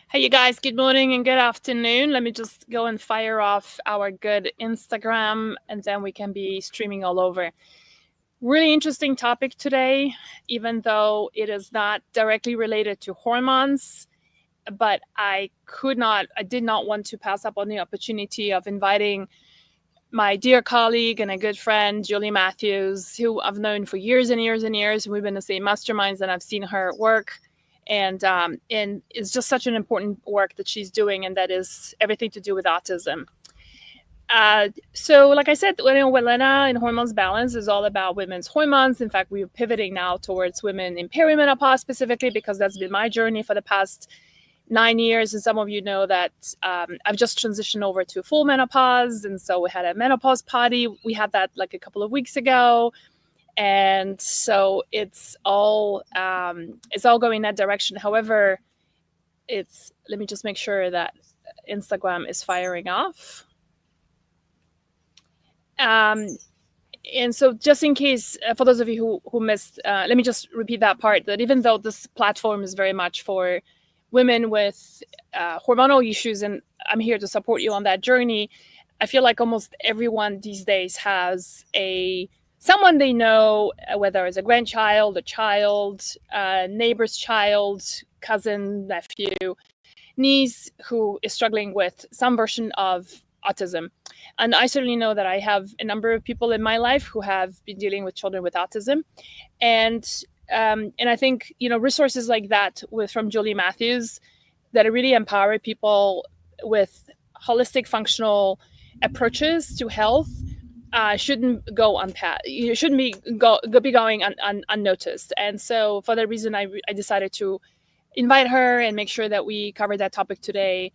Hey, you guys, good morning and good afternoon. Let me just go and fire off our good Instagram, and then we can be streaming all over. Really interesting topic today, even though it is not directly related to hormones. But I did not want to pass up on the opportunity of inviting my dear colleague and a good friend, Julie Matthews, who I've known for years and years and years. We've been the same masterminds, and I've seen her work. And it's just such an important work that she's doing, and that is everything to do with autism. So, like I said, Welena in Hormones Balance is all about women's hormones. In fact, we're pivoting now towards women in perimenopause specifically, because that's been my journey for the past 9 years. And some of you know that I've just transitioned over to full menopause. And so we had a menopause party. We had that like a couple of weeks ago. And so it's all going that direction. However, let me just make sure that Instagram is firing off. And so just in case, for those of you who missed, let me just repeat that part, that even though this platform is very much for women with hormonal issues, and I'm here to support you on that journey, I feel like almost everyone these days has someone they know, whether it's a grandchild, a child, neighbor's child, cousin, nephew, niece, who is struggling with some version of autism. And I certainly know that I have a number of people in my life who have been dealing with children with autism. And I think, resources like that from Julie Matthews that really empower people with holistic functional approaches to health shouldn't go you shouldn't be going unnoticed. And so for that reason, I decided to invite her and make sure that we cover that topic today.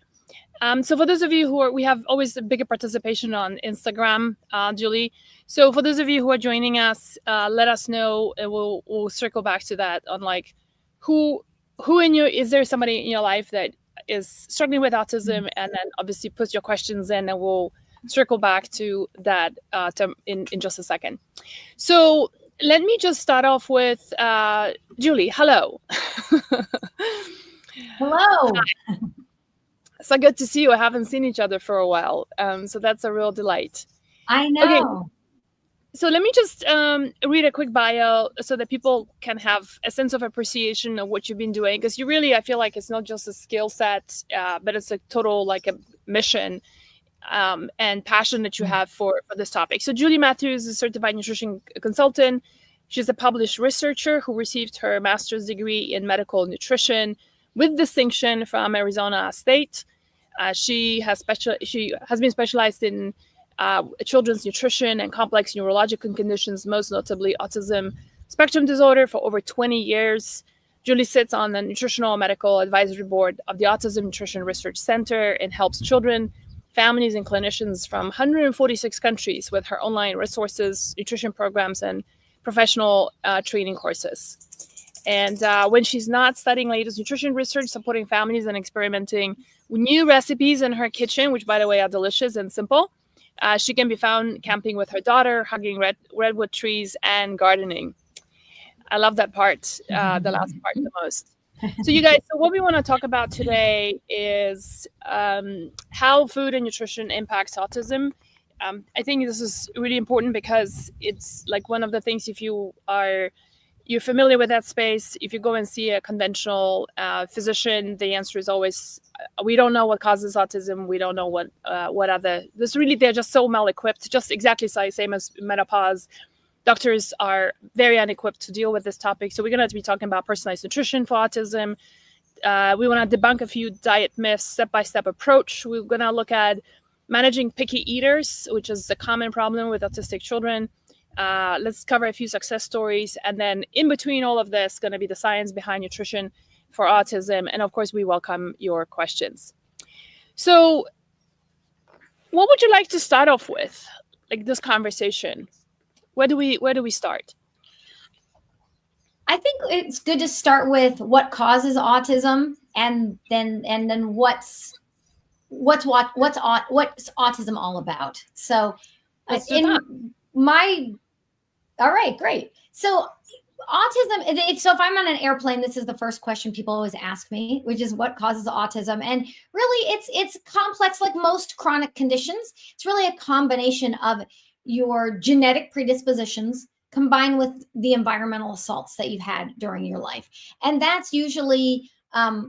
So for those of you we have always a bigger participation on Instagram, Julie. So for those of you who are joining us, let us know, and we'll circle back to that on like who is there somebody in your life that is struggling with autism, and then obviously put your questions in, and we'll circle back to that in just a second. So let me just start off with Julie. Hello. Hello. Hi. So good to see you. I haven't seen each other for a while, so that's a real delight. I know. Okay. So let me just read a quick bio so that people can have a sense of appreciation of what you've been doing, because I feel like it's not just a skill set, but it's a total like a mission and passion that you have for this topic. So Julie Matthews is a certified nutrition consultant. She's a published researcher who received her master's degree in medical nutrition with distinction from Arizona State. She has been specialized in children's nutrition and complex neurological conditions, most notably autism spectrum disorder, for over 20 years. Julie sits on the Nutritional Medical Advisory Board of the Autism Nutrition Research Center and helps children, families, and clinicians from 146 countries with her online resources, nutrition programs, and professional training courses. And when she's not studying latest nutrition research, supporting families and experimenting with new recipes in her kitchen, which, by the way, are delicious and simple, she can be found camping with her daughter, hugging redwood trees, and gardening. I love that part, the last part the most. So you guys, what we want to talk about today is how food and nutrition impacts autism. I think this is really important because it's like one of the things, if you're familiar with that space, if you go and see a conventional physician, the answer is always, we don't know what causes autism. We don't know what they're just so mal-equipped, just exactly same as menopause. Doctors are very unequipped to deal with this topic. So we're going to be talking about personalized nutrition for autism. We want to debunk a few diet myths, step-by-step approach. We're going to look at managing picky eaters, which is a common problem with autistic children. Let's cover a few success stories. And then in between all of this, going to be the science behind nutrition for autism. And of course, we welcome your questions. So what would you like to start off with, like this conversation? Where do we start? I think it's good to start with what causes autism, and then what's autism all about. So all right, great. So autism, so if I'm on an airplane, this is the first question people always ask me, which is what causes autism. And really it's complex, like most chronic conditions. It's really a combination of your genetic predispositions combined with the environmental assaults that you've had during your life. And that's usually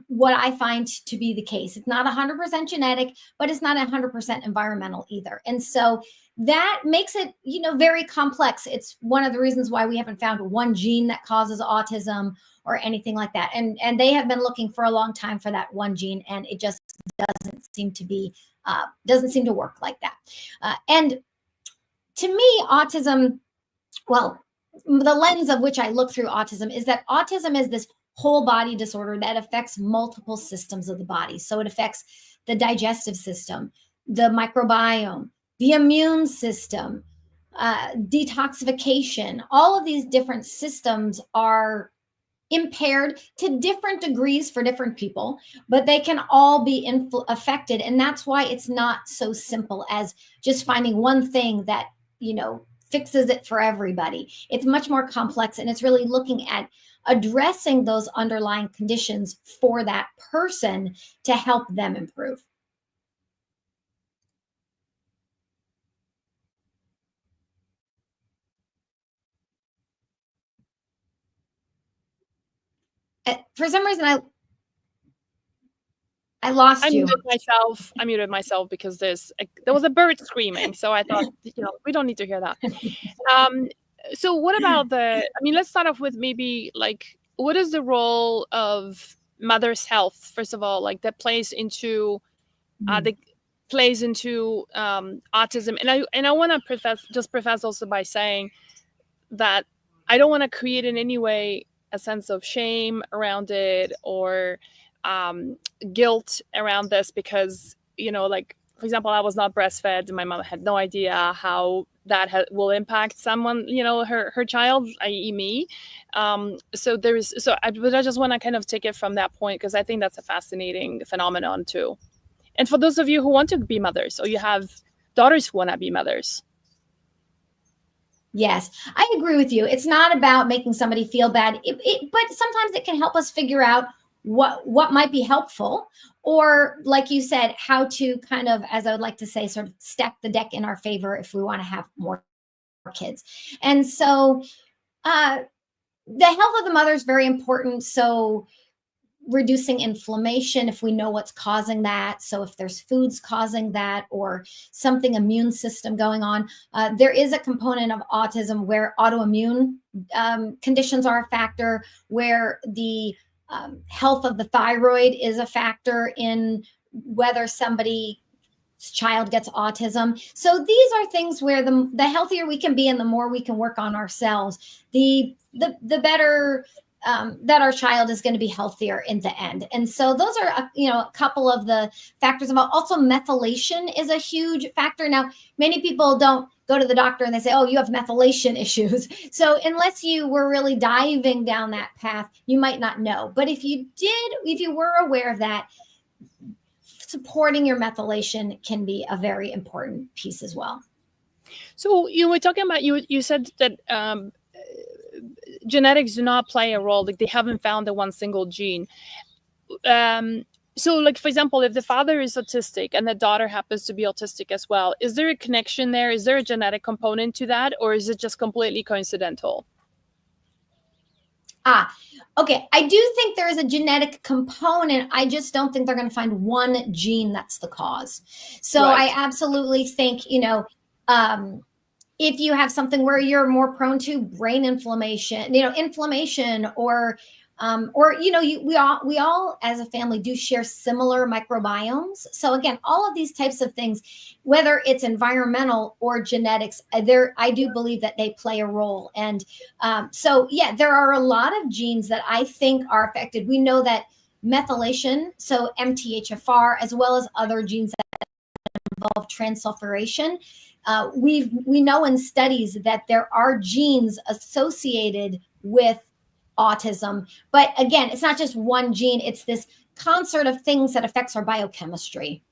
what I find to be the case. It's not 100% genetic, but it's not 100% environmental either. And so that makes it, very complex. It's one of the reasons why we haven't found one gene that causes autism or anything like that. And they have been looking for a long time for that one gene, and it just doesn't seem to work like that. And to me, autism, well, the lens of which I look through autism is that autism is this whole body disorder that affects multiple systems of the body. So it affects the digestive system, the microbiome, the immune system, detoxification. All of these different systems are impaired to different degrees for different people, but they can all be affected. And that's why it's not so simple as just finding one thing that, fixes it for everybody. It's much more complex, and it's really looking at addressing those underlying conditions for that person to help them improve. For some reason, I lost you. I muted myself because there was a bird screaming, so I thought, we don't need to hear that. So what about let's start off with maybe like, what is the role of mother's health, first of all, like that plays into autism? And I want to preface also by saying that I don't want to create in any way a sense of shame around it or guilt around this, because like, for example, I was not breastfed. My mom had no idea how that will impact someone, her child, i.e. me. But I just want to kind of take it from that point, because I think that's a fascinating phenomenon too. And for those of you who want to be mothers, or you have daughters who want to be mothers. Yes, I agree with you. It's not about making somebody feel bad, but sometimes it can help us figure out what might be helpful, or like you said, how to kind of, as I would like to say, sort of stack the deck in our favor if we want to have more kids. And so the health of the mother is very important. So reducing inflammation, if we know what's causing that. So if there's foods causing that or something immune system going on, there is a component of autism where autoimmune conditions are a factor, where the health of the thyroid is a factor in whether somebody's child gets autism. So these are things where the healthier we can be and the more we can work on ourselves, the better that our child is going to be healthier in the end. And so those are, a couple of the factors about. Also, methylation is a huge factor. Now, many people don't go to the doctor and they say, oh, you have methylation issues. So unless you were really diving down that path, you might not know. But if you were aware of that, supporting your methylation can be a very important piece as well. So you were talking about, you said that genetics do not play a role, like they haven't found the one single gene. So like, for example, if the father is autistic and the daughter happens to be autistic as well, is there a connection there? Is there a genetic component to that, or is it just completely coincidental? Okay. I do think there is a genetic component. I just don't think they're going to find one gene that's the cause. So right. I absolutely think, if you have something where you're more prone to brain inflammation, inflammation, or we all as a family do share similar microbiomes. So again, all of these types of things, whether it's environmental or genetics, I do believe that they play a role. And there are a lot of genes that I think are affected. We know that methylation, so MTHFR, as well as other genes that involve transsulfuration. We know in studies that there are genes associated with autism, but again, it's not just one gene. It's this concert of things that affects our biochemistry,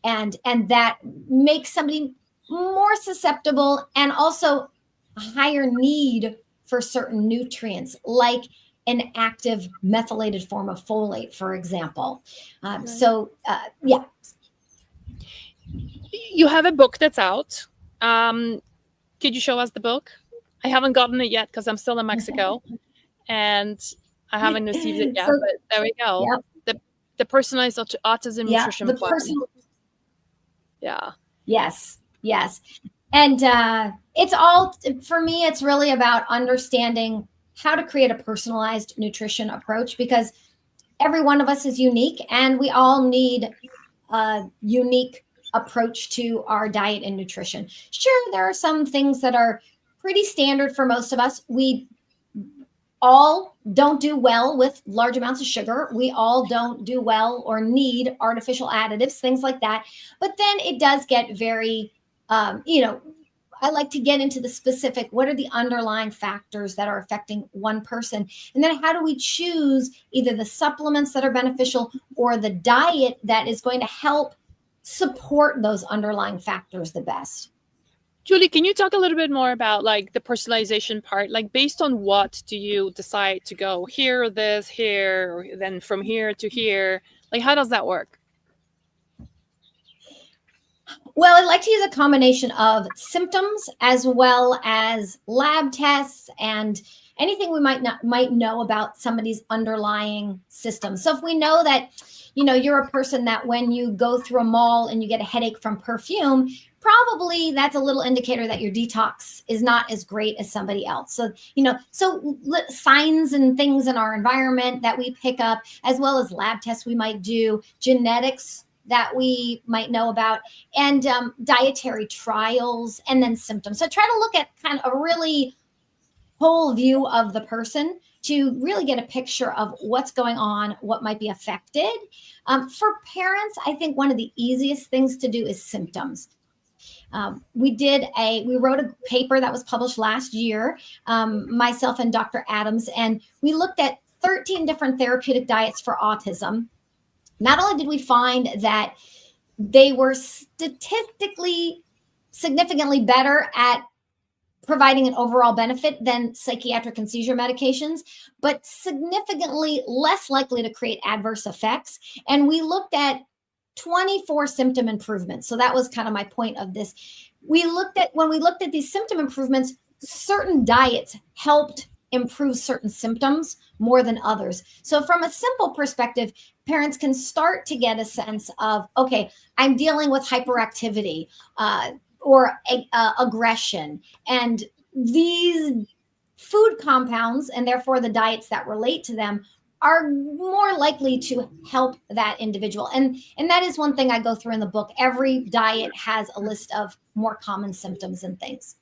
and that makes somebody more susceptible, and also a higher need for certain nutrients, like an active methylated form of folate, for example. Yeah. You have a book that's out. Could you show us the book? I haven't gotten it yet because I'm still in Mexico and I haven't received it yet, So, but there we go. yep. The personalized autism Yeah. nutrition The plan. Yeah. Yes. Yes. And it's all, for me, it's really about understanding how to create a personalized nutrition approach, because every one of us is unique and we all need a unique approach to our diet and nutrition. Sure, there are some things that are pretty standard for most of us. We all don't do well with large amounts of sugar. We all don't do well or need artificial additives, things like that. But then it does get very, I like to get into the specific, what are the underlying factors that are affecting one person? And then how do we choose either the supplements that are beneficial or the diet that is going to help support those underlying factors the best? Julie, can you talk a little bit more about like the personalization part? Like based on what do you decide to go here, this, here, or then from here to here? Like how does that work? Well, I like to use a combination of symptoms as well as lab tests and anything we might know about somebody's underlying system. So if we know that, you're a person that when you go through a mall and you get a headache from perfume, probably that's a little indicator that your detox is not as great as somebody else. So, signs and things in our environment that we pick up, as well as lab tests we might do, genetics that we might know about, and dietary trials, and then symptoms. So try to look at kind of a really whole view of the person to really get a picture of what's going on, what might be affected. For parents, I think one of the easiest things to do is symptoms. We wrote a paper that was published last year, myself and Dr. Adams, and we looked at 13 different therapeutic diets for autism. Not only did we find that they were statistically significantly better at providing an overall benefit than psychiatric and seizure medications, but significantly less likely to create adverse effects. And we looked at 24 symptom improvements. So that was kind of my point of this. When we looked at these symptom improvements, certain diets helped improve certain symptoms more than others. So from a simple perspective, parents can start to get a sense of, okay, I'm dealing with hyperactivity or aggression, and these food compounds, and therefore the diets that relate to them, are more likely to help that individual. And that is one thing I go through in the book. Every diet has a list of more common symptoms and things.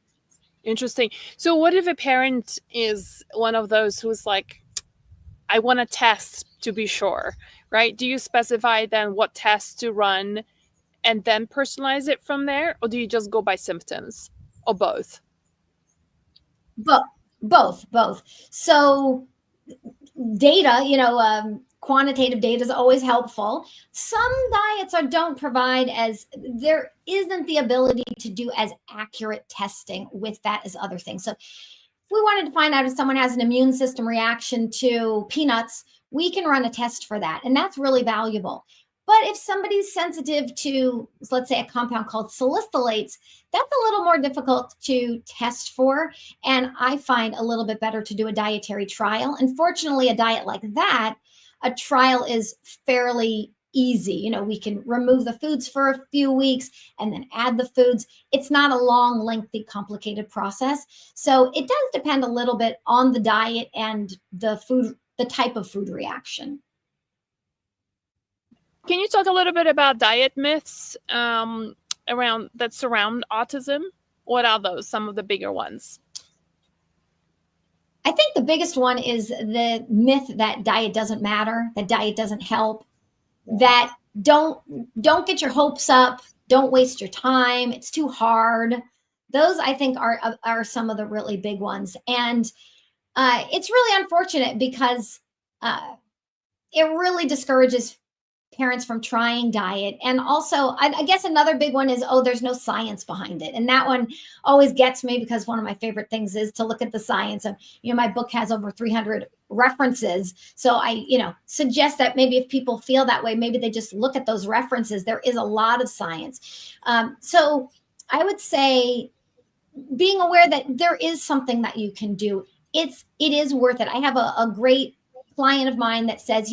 Interesting. So what if a parent is one of those who's like, I want to test to be sure, right? Do you specify then what tests to run and then personalize it from there? Or do you just go by symptoms, or both? Both. So data, quantitative data is always helpful. Some diets don't provide there isn't the ability to do as accurate testing with that as other things. So if we wanted to find out if someone has an immune system reaction to peanuts, we can run a test for that. And that's really valuable. But if somebody's sensitive to, let's say, a compound called salicylates, that's a little more difficult to test for. And I find a little bit better to do a dietary trial. And fortunately, a diet like that, a trial is fairly easy. We can remove the foods for a few weeks and then add the foods. It's not a long, lengthy, complicated process. So it does depend a little bit on the diet and the type of food reaction. Can you talk a little bit about diet myths that surround autism? What are those? Some of the bigger ones. I think the biggest one is the myth that diet doesn't matter, that diet doesn't help, that don't get your hopes up, don't waste your time, it's too hard. Those, I think, are some of the really big ones. And it's really unfortunate because it really discourages parents from trying diet. And also, I guess another big one is, oh, there's no science behind it. And that one always gets me, because one of my favorite things is to look at the science. And, my book has over 300 references. So I, suggest that maybe if people feel that way, maybe they just look at those references. There is a lot of science. So I would say being aware that there is something that you can do. It is worth it. I have a great client of mine that says,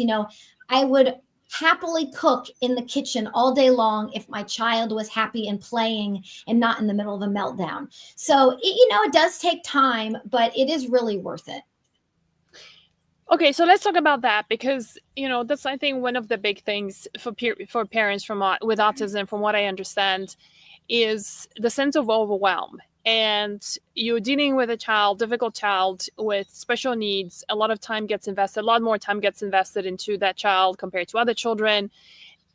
I would happily cook in the kitchen all day long if my child was happy and playing and not in the middle of a meltdown. So, it does take time, but it is really worth it. Okay, so let's talk about that, because that's, I think, one of the big things for parents with autism, from what I understand, is the sense of overwhelm. And you're dealing with a difficult child with special needs. A lot of time gets invested, a lot more time gets invested into that child compared to other children.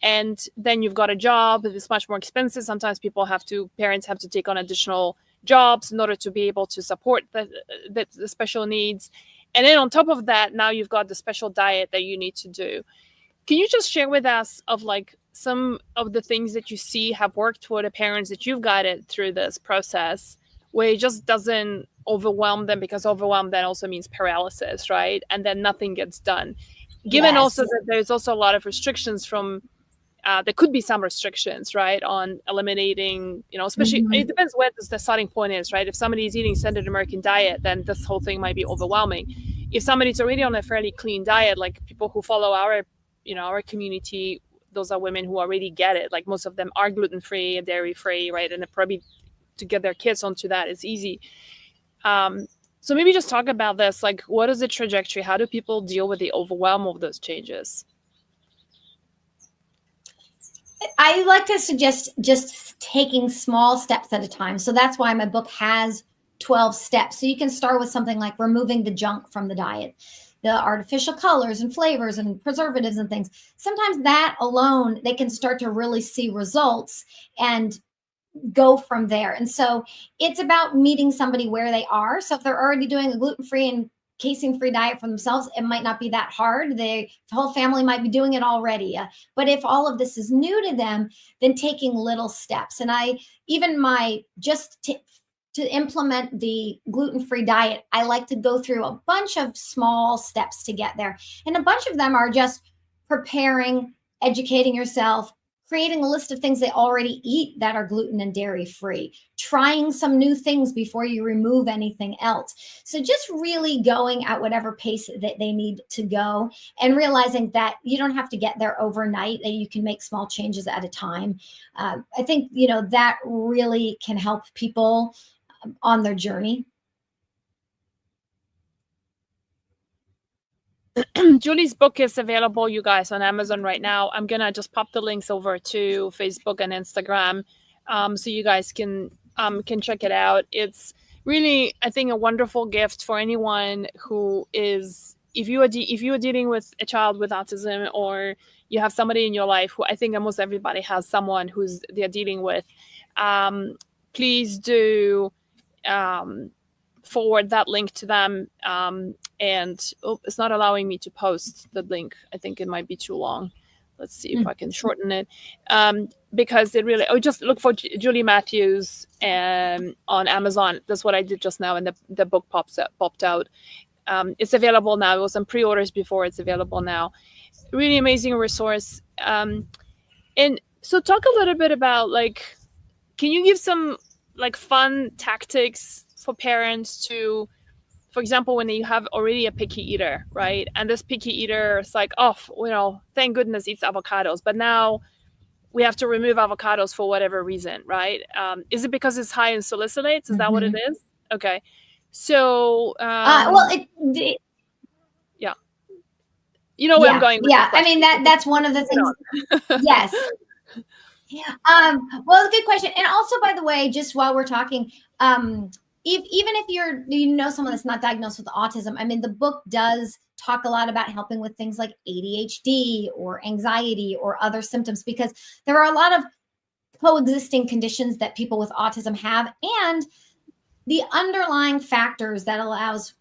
And then you've got a job that is much more expensive. Sometimes parents have to take on additional jobs in order to be able to support the special needs. And then on top of that, now you've got the special diet that you need to do. Can you just share with us of some of the things that you see have worked for the parents that you've guided through this process, where it just doesn't overwhelm them, because overwhelm then also means paralysis, right? And then nothing gets done. Given Yes. also that there's also a lot of restrictions there could be some restrictions, right, on eliminating, especially, it depends where the starting point is, right? If somebody is eating standard American diet, then this whole thing might be overwhelming. If somebody's already on a fairly clean diet, like people who follow our community, those are women who already get it. Like most of them are gluten-free and dairy-free, right? And probably to get their kids onto that is easy. So maybe just talk about this. Like, what is the trajectory? How do people deal with the overwhelm of those changes? I like to suggest just taking small steps at a time. So that's why my book has 12 steps. So you can start with something like removing the junk from the diet, the artificial colors and flavors and preservatives and things. Sometimes that alone, they can start to really see results and go from there. And so it's about meeting somebody where they are. So if they're already doing a gluten-free and casein-free diet for themselves, it might not be that hard. The whole family might be doing it already. But if all of this is new to them, then taking little steps. And to implement the gluten-free diet, I like to go through a bunch of small steps to get there. And a bunch of them are just preparing, educating yourself, creating a list of things they already eat that are gluten and dairy free, trying some new things before you remove anything else. So just really going at whatever pace that they need to go, and realizing that you don't have to get there overnight, that you can make small changes at a time. I think, that really can help people on their journey. Julie's book is available, you guys, on Amazon right now. I'm gonna just pop the links over to Facebook and Instagram, so you guys can check it out. It's really, I think, a wonderful gift for anyone who is, if you are dealing with a child with autism, or you have somebody in your life who, I think almost everybody has someone who's they're dealing with. Please do forward that link to them. And it's not allowing me to post the link. I think it might be too long. Let's see if I can shorten it. Because it really, just look for Julie Matthews on Amazon. That's what I did just now, and the book popped out. It's available now. It was on pre-orders before. It's available now. Really amazing resource. And so talk a little bit about, can you give some fun tactics for parents to, for example, when you have already a picky eater, right? And this picky eater is like, oh, thank goodness eats avocados, but now we have to remove avocados for whatever reason, right? Is it because it's high in salicylates? Is that what it is? Okay. So, yeah. You know where I'm going with this question. I mean, that's one of the things. Yes. Well, it's a good question. And also, by the way, just while we're talking, even if someone that's not diagnosed with autism, I mean, the book does talk a lot about helping with things like ADHD or anxiety or other symptoms, because there are a lot of coexisting conditions that people with autism have, and the underlying factors that allows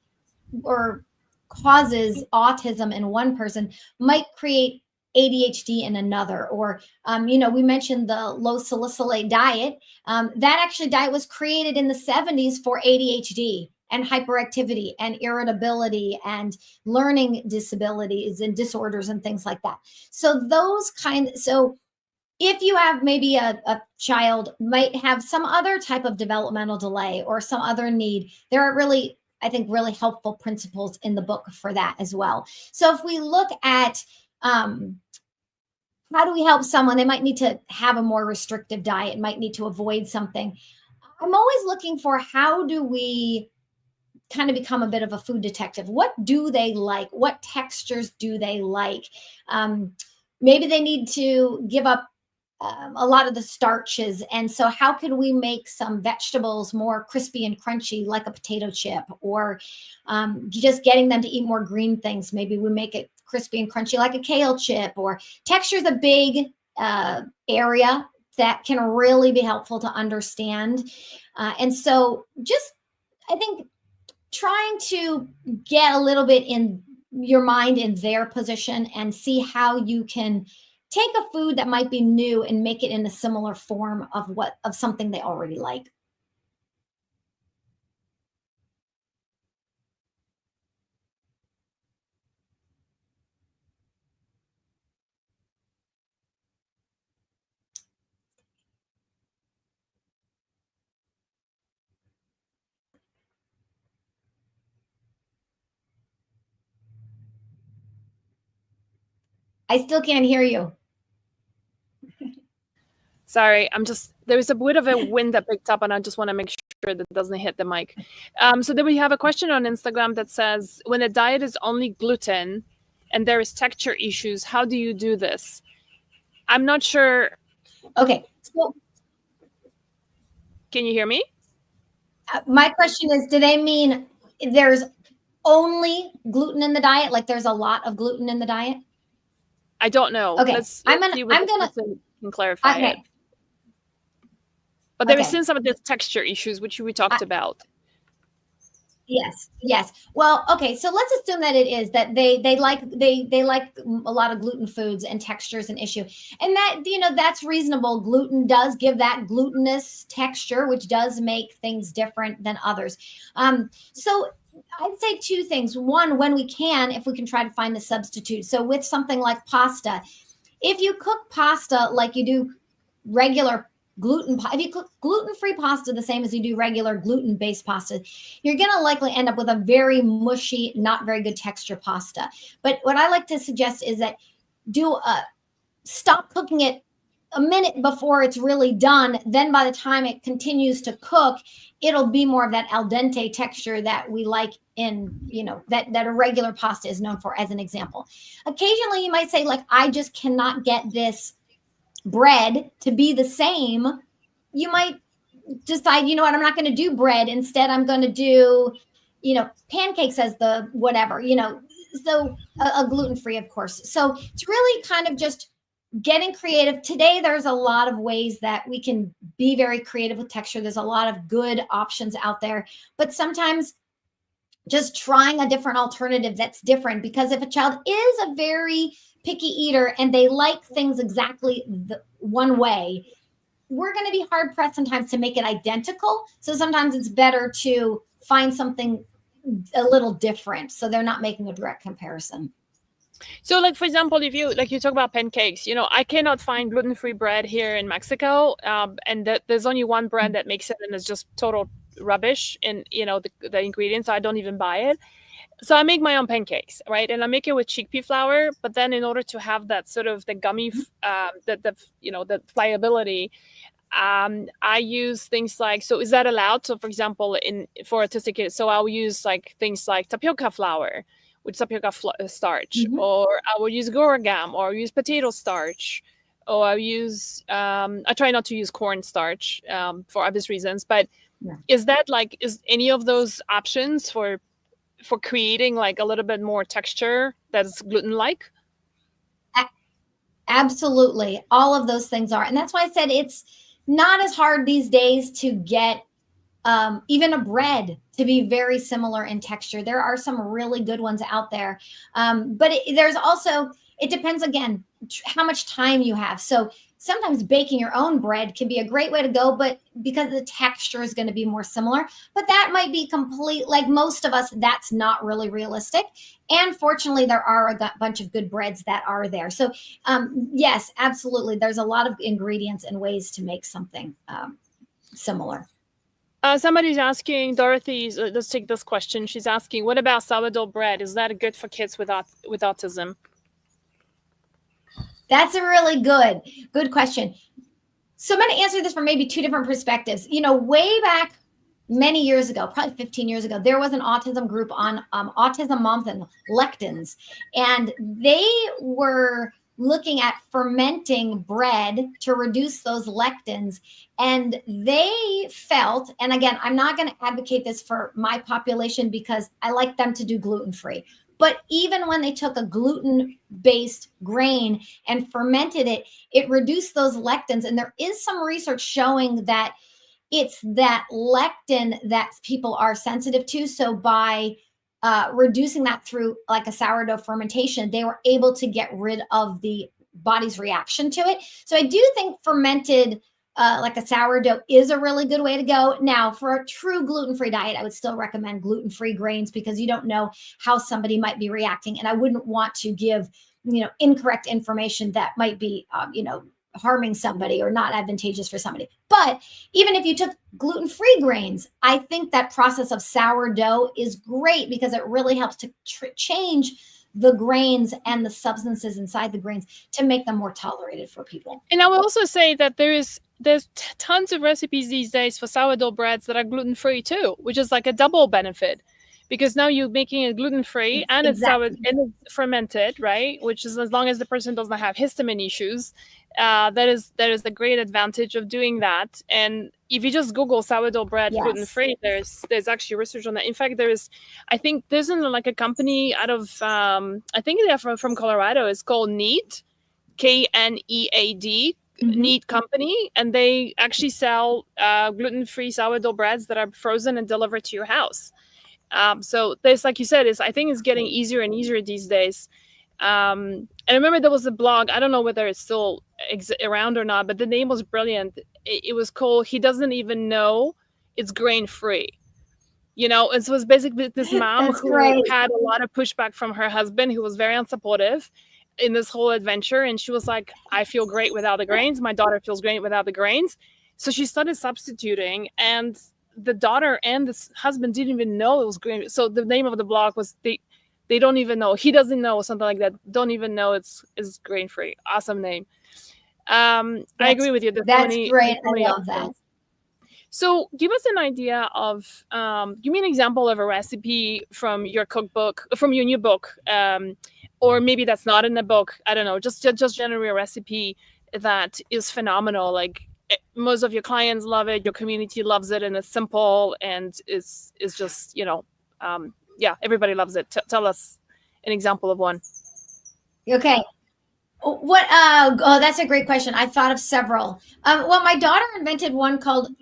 or causes autism in one person might create ADHD in another. Or, we mentioned the low salicylate diet. That actually diet was created in the 70s for ADHD and hyperactivity and irritability and learning disabilities and disorders and things like that. So if you have maybe a child might have some other type of developmental delay or some other need, there are really, I think, really helpful principles in the book for that as well. So if we look at how do we help someone, they might need to have a more restrictive diet, might need to avoid something. I'm always looking for, how do we kind of become a bit of a food detective? What do they like? What textures do they like? Maybe they need to give up a lot of the starches. And so, how can we make some vegetables more crispy and crunchy, like a potato chip, or just getting them to eat more green things? Maybe we make it crispy and crunchy, like a kale chip. Or texture is a big area that can really be helpful to understand. And so, just, I think, trying to get a little bit in your mind in their position and see how you can take a food that might be new and make it in a similar form of something they already like. I still can't hear you. Sorry, there's a bit of a wind that picked up, and I just want to make sure that it doesn't hit the mic. So then we have a question on Instagram that says, when a diet is only gluten and there is texture issues, how do you do this? I'm not sure. Okay. So can you hear me? My question is, do they mean there's only gluten in the diet? Like there's a lot of gluten in the diet? I don't know. Okay. Let's see what the person can clarify it. But there is some of these texture issues, which we talked about. Yes. Well, okay. So let's assume that it is that they like a lot of gluten foods, and texture is an issue, and that that's reasonable. Gluten does give that glutinous texture, which does make things different than others. So I'd say two things. One, when we can, if we can try to find a substitute. So with something like pasta, if you cook pasta like you do regular if you cook gluten-free pasta the same as you do regular gluten-based pasta, you're going to likely end up with a very mushy, not very good texture pasta. But what I like to suggest is that stop cooking it a minute before it's really done. Then by the time it continues to cook, it'll be more of that al dente texture that we like in, that a regular pasta is known for, as an example. Occasionally you might say, like, I just cannot get this bread to be the same. You might decide, what, I'm not going to do bread. Instead, I'm going to do, pancakes as the whatever, so a gluten-free, of course. So it's really kind of just getting creative. Today, there's a lot of ways that we can be very creative with texture. There's a lot of good options out there, but sometimes just trying a different alternative that's different, because if a child is a very picky eater and they like things exactly one way, we're going to be hard pressed sometimes to make it identical. So sometimes it's better to find something a little different, so they're not making a direct comparison. So, like, for example, if you talk about pancakes, I cannot find gluten-free bread here in Mexico, and there's only one brand that makes it, and it's just total rubbish in the ingredients. So I don't even buy it. So I make my own pancakes, right? And I make it with chickpea flour. But then, in order to have that sort of the gummy, the pliability, I use things like, so is that allowed? So, for example, for autistic kids, so I'll use like things like tapioca flour with tapioca starch, or I will use goragam, or use potato starch, or I'll use I try not to use corn starch for obvious reasons. But is any of those options for creating like a little bit more texture that's gluten-like? Absolutely. All of those things are. And that's why I said it's not as hard these days to get even a bread to be very similar in texture. There are some really good ones out there. But there's also, it depends again, how much time you have. So sometimes baking your own bread can be a great way to go, but because the texture is going to be more similar, but that might be complete, like most of us, that's not really realistic. And fortunately, there are a bunch of good breads that are there. So yes, absolutely. There's a lot of ingredients and ways to make something similar. Somebody's asking, Dorothy, let's take this question. She's asking, what about sourdough bread? Is that good for kids with autism? That's a really good question. So I'm going to answer this from maybe two different perspectives. You know, way back many years ago, probably 15 years ago, there was an autism group on autism moms and lectins, and they were looking at fermenting bread to reduce those lectins. And they felt, and again, I'm not going to advocate this for my population because I like them to do gluten-free. But even when they took a gluten-based grain and fermented it, it reduced those lectins. And there is some research showing that it's that lectin that people are sensitive to. So by reducing that through like a sourdough fermentation, they were able to get rid of the body's reaction to it. So I do think fermented like a sourdough is a really good way to go. Now, for a true gluten-free diet, I would still recommend gluten-free grains because you don't know how somebody might be reacting. And I wouldn't want to give, incorrect information that might be, harming somebody or not advantageous for somebody. But even if you took gluten-free grains, I think that process of sourdough is great because it really helps to change the grains and the substances inside the grains to make them more tolerated for people. And I will also say that there's tons of recipes these days for sourdough breads that are gluten-free too, which is like a double benefit. Because now you're making it gluten-free and Exactly. it's fermented, right? Which is, as long as the person doesn't have histamine issues, that is a great advantage of doing that. And if you just Google sourdough bread gluten-free, there's actually research on that. In fact, I think there's like a company out of I think they're from Colorado. It's called Knead, KNEAD. Knead company, and they actually sell gluten-free sourdough breads that are frozen and delivered to your house. So this, like you said, I think it's getting easier and easier these days. And I remember there was a blog, I don't know whether it's still around or not, but the name was brilliant. It was called "He Doesn't Even Know It's Grain-Free." And so it was basically this mom who had a lot of pushback from her husband, who was very unsupportive in this whole adventure. And she was like, I feel great without the grains. My daughter feels great without the grains. So she started substituting, and the daughter and the husband didn't even know it was grain. So the name of the blog was they don't even know. He doesn't know, something like that. Don't even know it's grain free. Awesome name. I agree with you. That's great. I love that. So give us an idea of, give me an example of a recipe from your cookbook, from your new book, or maybe that's not in the book. I don't know. Just generally a recipe that is phenomenal. Like most of your clients love it, your community loves it, and it's simple and is just everybody loves it. Tell us an example of one. Okay. What? That's a great question. I thought of several. Well, my daughter invented one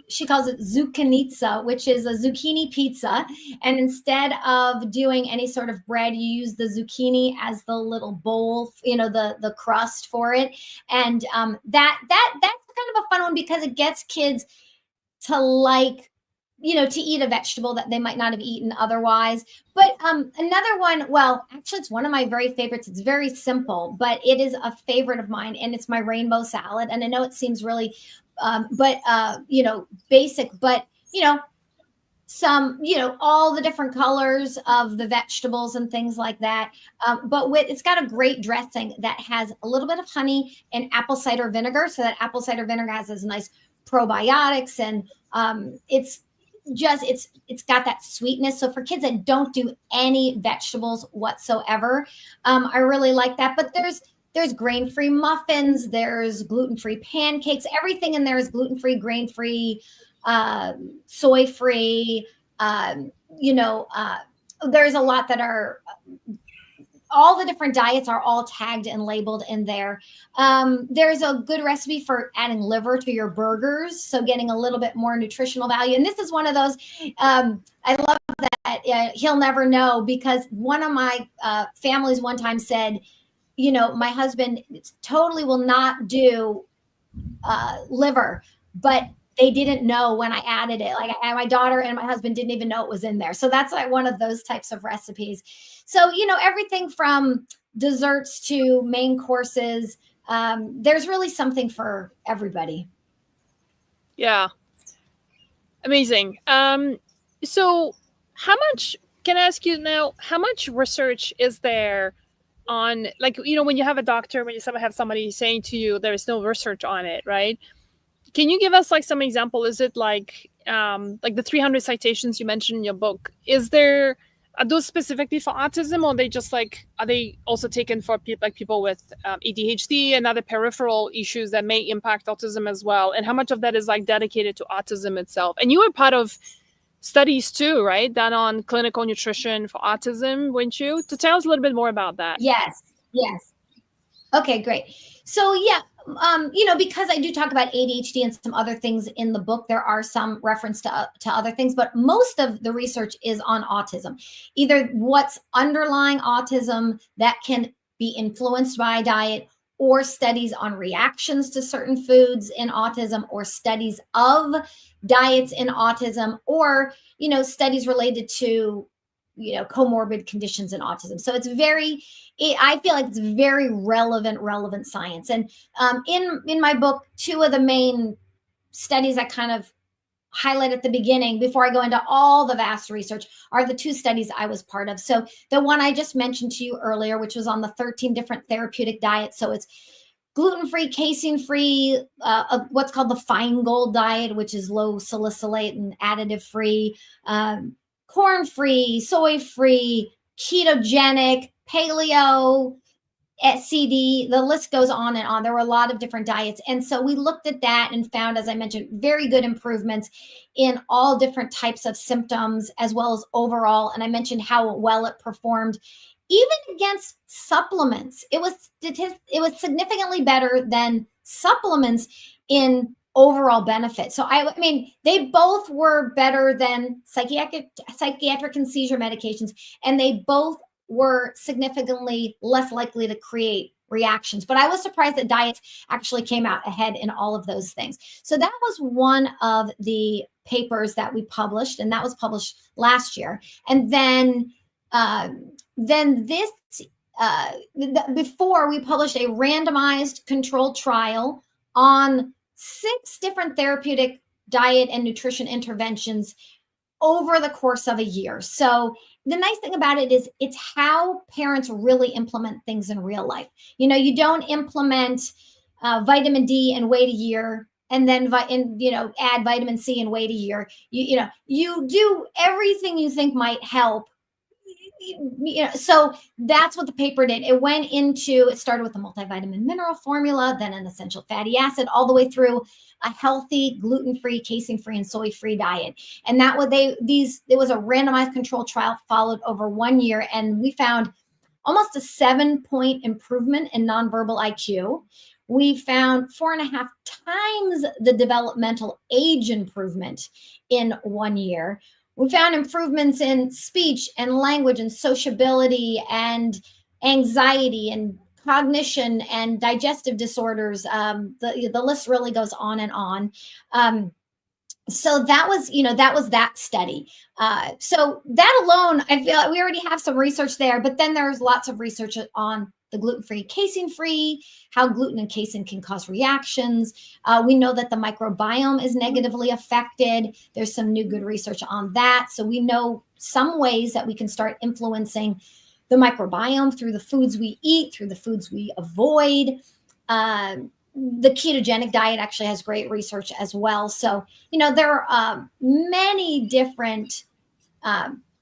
she calls it zucchiniza, which is a zucchini pizza. And instead of doing any sort of bread, you use the zucchini as the little bowl, the crust for it. And that's kind of a fun one because it gets kids to like, to eat a vegetable that they might not have eaten otherwise. But another one, well, actually, it's one of my very favorites. It's very simple, but it is a favorite of mine, and it's my rainbow salad. And I know it seems really, basic, but, some, all the different colors of the vegetables and things like that. But it's got a great dressing that has a little bit of honey and apple cider vinegar. So that apple cider vinegar has this nice probiotics, and it's got that sweetness. So for kids that don't do any vegetables whatsoever, I really like that. But there's grain-free muffins, there's gluten-free pancakes. Everything in there is gluten-free, grain-free, soy-free. There's a lot that are. All the different diets are all tagged and labeled in there. There's a good recipe for adding liver to your burgers, so getting a little bit more nutritional value. And this is one of those, I love that he'll never know, because one of my families one time said, my husband totally will not do liver, but they didn't know when I added it. Like my daughter and my husband didn't even know it was in there. So that's like one of those types of recipes. So, everything from desserts to main courses, there's really something for everybody. Yeah, amazing. So how much, can I ask you now, how much research is there on, like, when you have a doctor, when you have somebody saying to you there is no research on it, right? Can you give us like some example? Is it like the 300 citations you mentioned in your book? Are those specifically for autism, or are they also taken for people with ADHD and other peripheral issues that may impact autism as well? And how much of that is like dedicated to autism itself? And you were part of studies too, right? Done on clinical nutrition for autism, weren't you? To tell us a little bit more about that. Yes. Yes. Okay, great. So yeah, because I do talk about ADHD and some other things in the book, there are some reference to other things, but most of the research is on autism. Either what's underlying autism that can be influenced by diet, or studies on reactions to certain foods in autism, or studies of diets in autism, or studies related to comorbid conditions in autism. So I feel like it's very relevant science. And in my book, two of the main studies I kind of highlight at the beginning before I go into all the vast research are the two studies I was part of. So the one I just mentioned to you earlier, which was on the 13 different therapeutic diets. So it's gluten-free, casein-free, what's called the Feingold diet, which is low salicylate and additive-free, corn-free, soy-free, ketogenic, paleo, SCD, the list goes on and on. There were a lot of different diets. And so we looked at that and found, as I mentioned, very good improvements in all different types of symptoms as well as overall. And I mentioned how well it performed even against supplements. It was significantly better than supplements in overall benefit. So I mean, they both were better than psychiatric and seizure medications, and they both were significantly less likely to create reactions. But I was surprised that diets actually came out ahead in all of those things. So that was one of the papers that we published, and that was published last year. And then this before, we published a randomized controlled trial on 6 different therapeutic diet and nutrition interventions over the course of a year. So the nice thing about it is it's how parents really implement things in real life. You don't implement vitamin D and wait a year and then add vitamin C and wait a year. You do everything you think might help. So that's what the paper did. It started with a multivitamin mineral formula, then an essential fatty acid, all the way through a healthy, gluten-free, casein-free, and soy-free diet. And that was it was a randomized controlled trial followed over 1 year, and we found almost a 7-point improvement in nonverbal IQ. We found 4.5 times the developmental age improvement in 1 year. We found improvements in speech and language and sociability and anxiety and cognition and digestive disorders. The list really goes on and on. So that was that study. So that alone, I feel like we already have some research there, but then there's lots of research on the gluten-free, casein-free, how gluten and casein can cause reactions. We know that the microbiome is negatively affected. There's some new good research on that. So we know some ways that we can start influencing the microbiome through the foods we eat, through the foods we avoid. The ketogenic diet actually has great research as well. So, there are many different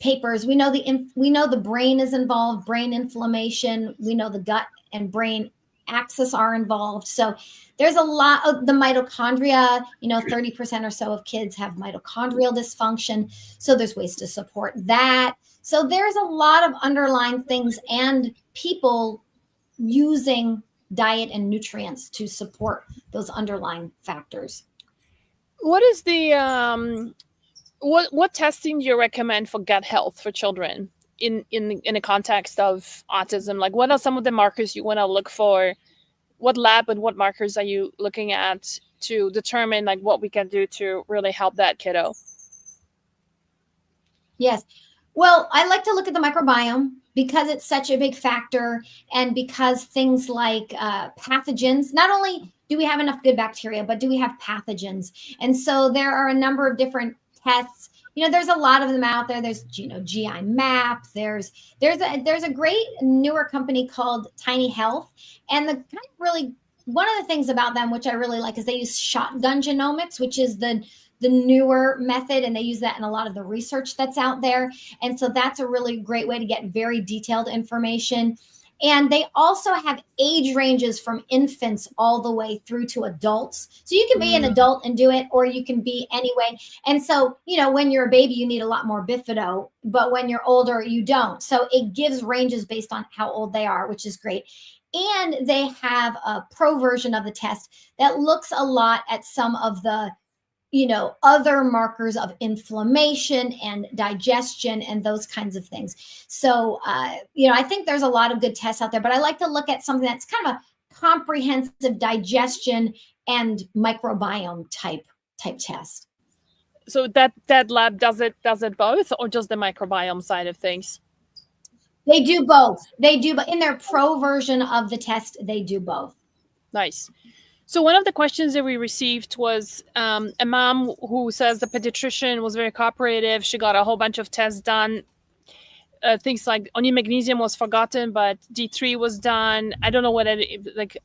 papers. We know the brain is involved, brain inflammation. We know the gut and brain axis are involved. So there's a lot of the mitochondria, 30% or so of kids have mitochondrial dysfunction. So there's ways to support that. So there's a lot of underlying things and people using diet and nutrients to support those underlying factors. What is the what testing do you recommend for gut health for children? in a context of autism? Like, what are some of the markers you want to look for? What lab and what markers are you looking at to determine like what we can do to really help that kiddo? Yes. Well, I like to look at the microbiome because it's such a big factor, and because things like pathogens, not only do we have enough good bacteria, but do we have pathogens? And so there are a number of different tests. There's a lot of them out there. There's, GI map. There's a great newer company called Tiny Health, and the kind of really one of the things about them, which I really like, is they use shotgun genomics, which is the newer method, and they use that in a lot of the research that's out there. And so that's a really great way to get very detailed information. And they also have age ranges from infants all the way through to adults. So you can be an adult and do it, or you can be anyway. And so, when you're a baby, you need a lot more bifido, but when you're older, you don't. So it gives ranges based on how old they are, which is great. And they have a pro version of the test that looks a lot at some of the other markers of inflammation and digestion and those kinds of things. So, I think there's a lot of good tests out there, but I like to look at something that's kind of a comprehensive digestion and microbiome type test. So that lab does it both, or just the microbiome side of things? They do both. But in their pro version of the test, they do both. Nice. So one of the questions that we received was a mom who says the pediatrician was very cooperative. She got a whole bunch of tests done. Things like only magnesium was forgotten, but D3 was done. I don't know what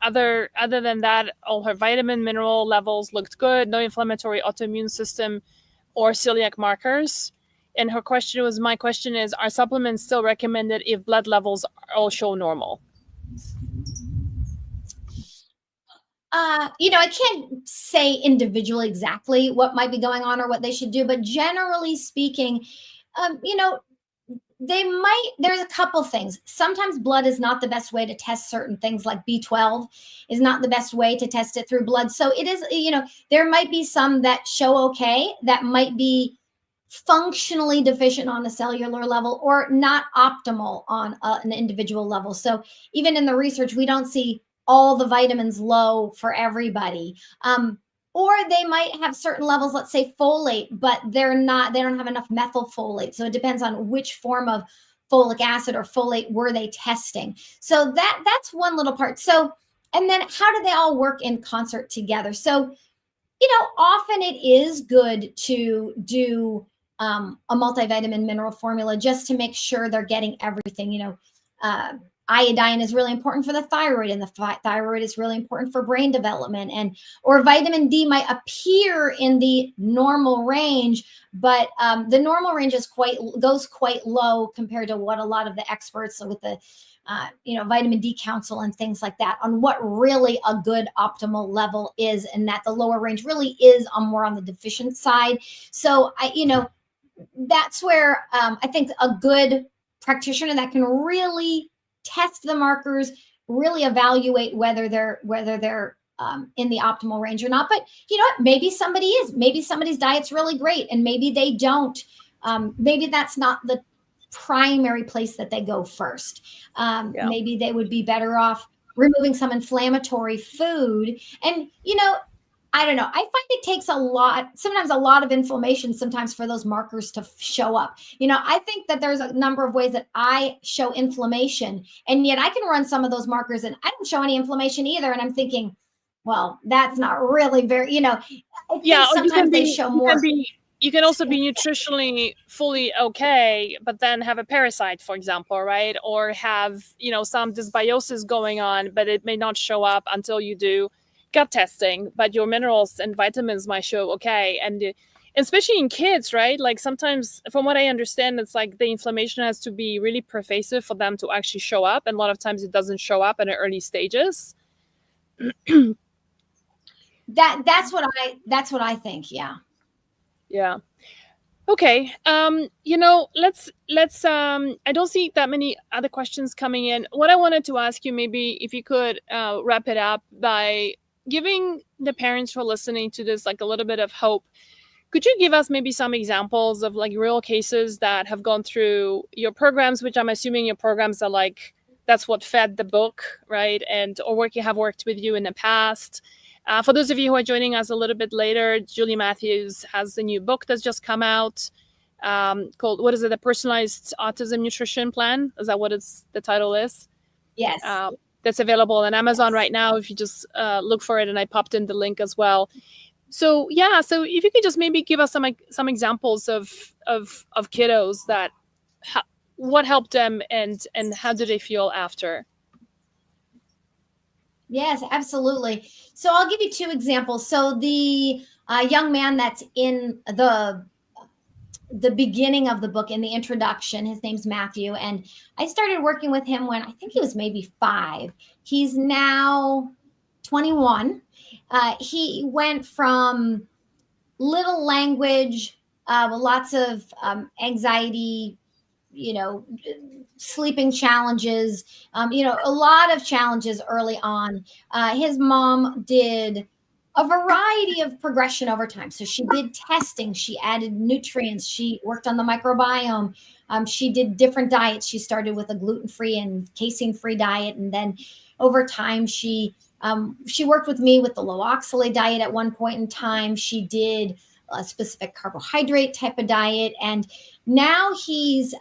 other than that, all her vitamin, mineral levels looked good. No inflammatory autoimmune system or celiac markers. And her question was, my question is, are supplements still recommended if blood levels all show normal? I can't say individually exactly what might be going on or what they should do, but generally speaking, there's a couple things. Sometimes blood is not the best way to test certain things, like B12 is not the best way to test it through blood. So it is, there might be some that show okay, that might be functionally deficient on a cellular level or not optimal on an individual level. So even in the research, we don't see all the vitamins low for everybody. Or they might have certain levels, let's say folate, but they don't have enough methylfolate. So it depends on which form of folic acid or folate were they testing. So that's one little part. So, and then how do they all work in concert together? So, often it is good to do a multivitamin mineral formula just to make sure they're getting everything. Iodine is really important for the thyroid, and the thyroid is really important for brain development. Or vitamin D might appear in the normal range, but the normal range goes quite low compared to what a lot of the experts with the vitamin D council and things like that on what really a good optimal level is, and that the lower range really is more on the deficient side. So that's where I think a good practitioner that can really test the markers, really evaluate whether they're in the optimal range or not. But maybe somebody's diet's really great, and maybe they don't. Maybe that's not the primary place that they go first. Maybe they would be better off removing some inflammatory food. And I don't know. I find it takes sometimes a lot of inflammation sometimes for those markers to show up. I think that there's a number of ways that I show inflammation, and yet I can run some of those markers and I don't show any inflammation either. And I'm thinking, well, that's not really very, I think sometimes they show more. You can also be nutritionally fully okay, but then have a parasite, for example, right? Or have, some dysbiosis going on, but it may not show up until you do gut testing, but your minerals and vitamins might show okay. And especially in kids, right? Like sometimes, from what I understand, it's like the inflammation has to be really pervasive for them to actually show up. And a lot of times it doesn't show up in the early stages. That's what I think. Yeah. Yeah. Okay. Let's I don't see that many other questions coming in. What I wanted to ask you, maybe if you could wrap it up by giving the parents who are listening to this like a little bit of hope. Could you give us maybe some examples of like real cases that have gone through your programs, which I'm assuming your programs are like, that's what fed the book, right? And or have worked with you in the past. For those of you who are joining us a little bit later, Julie Matthews has a new book that's just come out called, what is it, a personalized autism nutrition plan? Is that what the title is? Yes. That's available on Amazon Yes. right now if you just look for it. And I popped in the link as well. So yeah, so if you could just maybe give us some examples of kiddos that what helped them and how do they feel after? Yes, absolutely. So I'll give you two examples. So the young man that's in the beginning of the book, in the introduction, his name's Matthew, and I started working with him when I think he was maybe 5. He's now 21. He went from little language, lots of anxiety, you know, sleeping challenges, a lot of challenges early on. His mom did a variety of progression over time. So she did testing, she added nutrients, she worked on the microbiome, she did different diets. She started with a gluten-free and casein-free diet, and then over time she worked with me with the low oxalate diet. At one point in time, she did a specific carbohydrate type of diet, and now he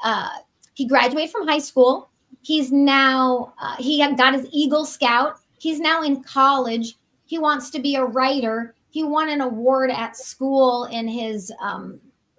graduated from high school. He's now he got his Eagle Scout. He's now in college. He wants to be a writer. He won an award at school in his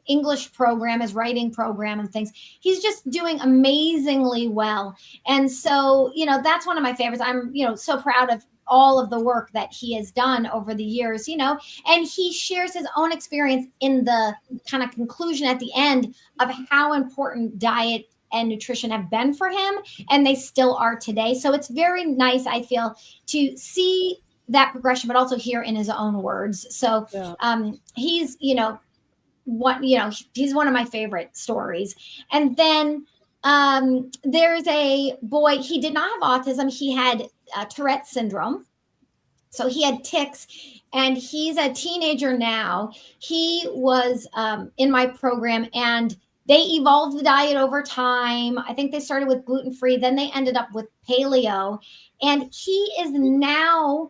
English program, his writing program, and things. He's just doing amazingly well. And so, that's one of my favorites. I'm, so proud of all of the work that he has done over the years, and he shares his own experience in the kind of conclusion at the end of how important diet and nutrition have been for him, and they still are today. So it's very nice, I feel, to see that progression, but also hear in his own words. So Yeah. He's, he's one of my favorite stories. And then there's a boy, he did not have autism. He had Tourette's syndrome. So he had tics, and he's a teenager now. He was in my program, and they evolved the diet over time. I think they started with gluten-free, then they ended up with paleo, and he is now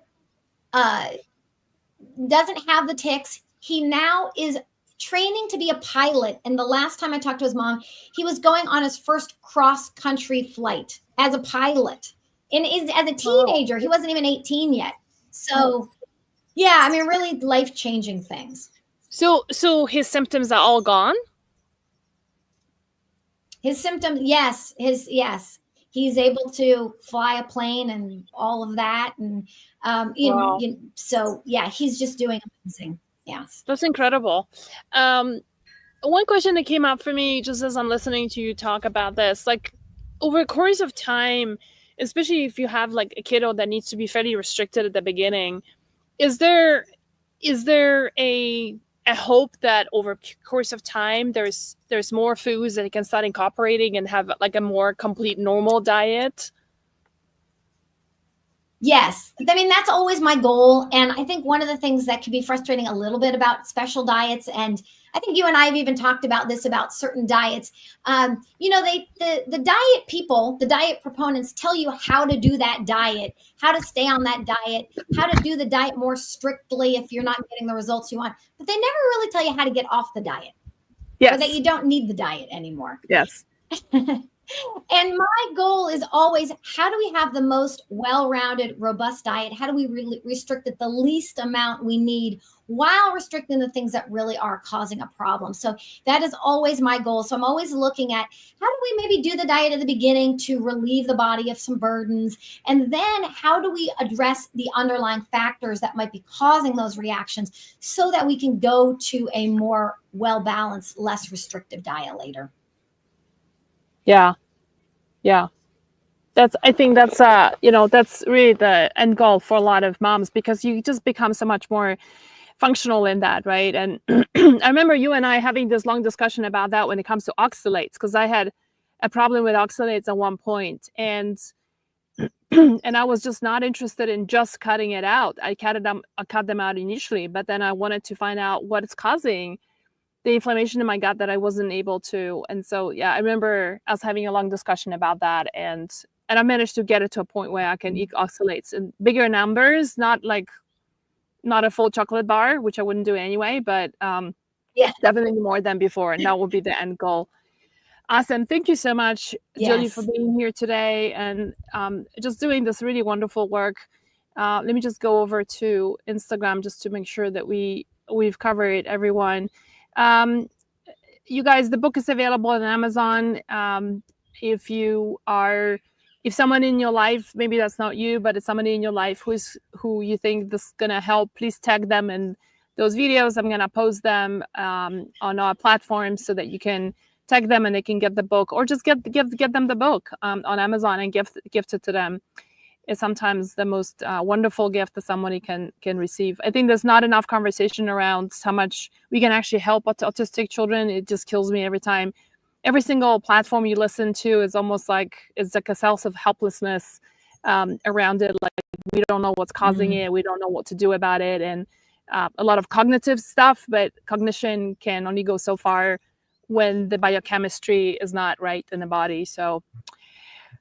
doesn't have the tics. He now is training to be a pilot. And the last time I talked to his mom, he was going on his first cross-country flight as a pilot. And as a teenager, he wasn't even 18 yet. So, yeah, I mean, really life-changing things. So his symptoms are all gone? His symptoms, yes, he's able to fly a plane and all of that, and Wow. so yeah, he's just doing amazing. Yes, That's incredible. One question that came up for me just as I'm listening to you talk about this, like over the course of time, especially if you have like a kiddo that needs to be fairly restricted at the beginning, is there a hope that over the course of time there's more foods that you can start incorporating and have like a more complete normal diet? yes, I mean, that's always my goal. And I think one of the things that can be frustrating a little bit about special diets, and I think you and I have even talked about this about certain diets. The diet people, the diet proponents, tell you how to do that diet, how to stay on that diet, how to do the diet more strictly if you're not getting the results you want. But they never really tell you how to get off the diet, or that Yes. you don't need the diet anymore. Yes. And my goal is always, how do we have the most well-rounded, robust diet? How do we really restrict it the least amount we need while restricting the things that really are causing a problem? So that is always my goal. So I'm always looking at how do we maybe do the diet at the beginning to relieve the body of some burdens? And then how do we address the underlying factors that might be causing those reactions so that we can go to a more well-balanced, less restrictive diet later? Yeah. I think that's that's really the end goal for a lot of moms, because you just become so much more functional in that, right? And I remember you and I having this long discussion about that when it comes to oxalates, because I had a problem with oxalates at one point, and and I was just not interested in just cutting it out. I cut them out initially, but then I wanted to find out what it's causing. the inflammation in my gut that I wasn't able to. And so, yeah, I remember us having a long discussion about that. And I managed to get it to a point where I can eat oxalates in bigger numbers, not a full chocolate bar, which I wouldn't do anyway, but Yeah. definitely more than before. And that would be the end goal. Awesome. Thank you so much, Julie, for Yes. being here today and just doing this really wonderful work. Let me just go over to Instagram just to make sure that we've covered everyone. Um, you guys, the book is available on Amazon. If you are, if someone in your life, maybe that's not you, but it's somebody in your life who you think this is gonna help, please tag them in those videos. I'm gonna post them on our platform so that you can tag them and they can get the book, or just get them the book on Amazon and gift it to them. Is sometimes the most wonderful gift that somebody can receive. I think there's not enough conversation around how much we can actually help autistic children. It just kills me every time. Every single platform you listen to is almost like it's like a sense of helplessness around it. Like we don't know what's causing it, we don't know what to do about it, and a lot of cognitive stuff. But cognition can only go so far when the biochemistry is not right in the body. So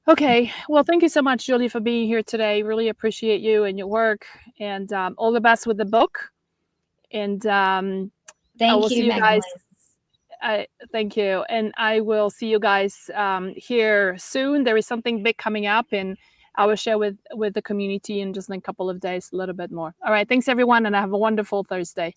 okay. Well, thank you so much, Julie, for being here today. Really appreciate you and your work. And all the best with the book. And I will Thank see you, you guys. Magdalene. Thank you. And I will see you guys here soon. There is something big coming up, and I will share with the community in just in a couple of days a little bit more. All right. Thanks, everyone. And have a wonderful Thursday.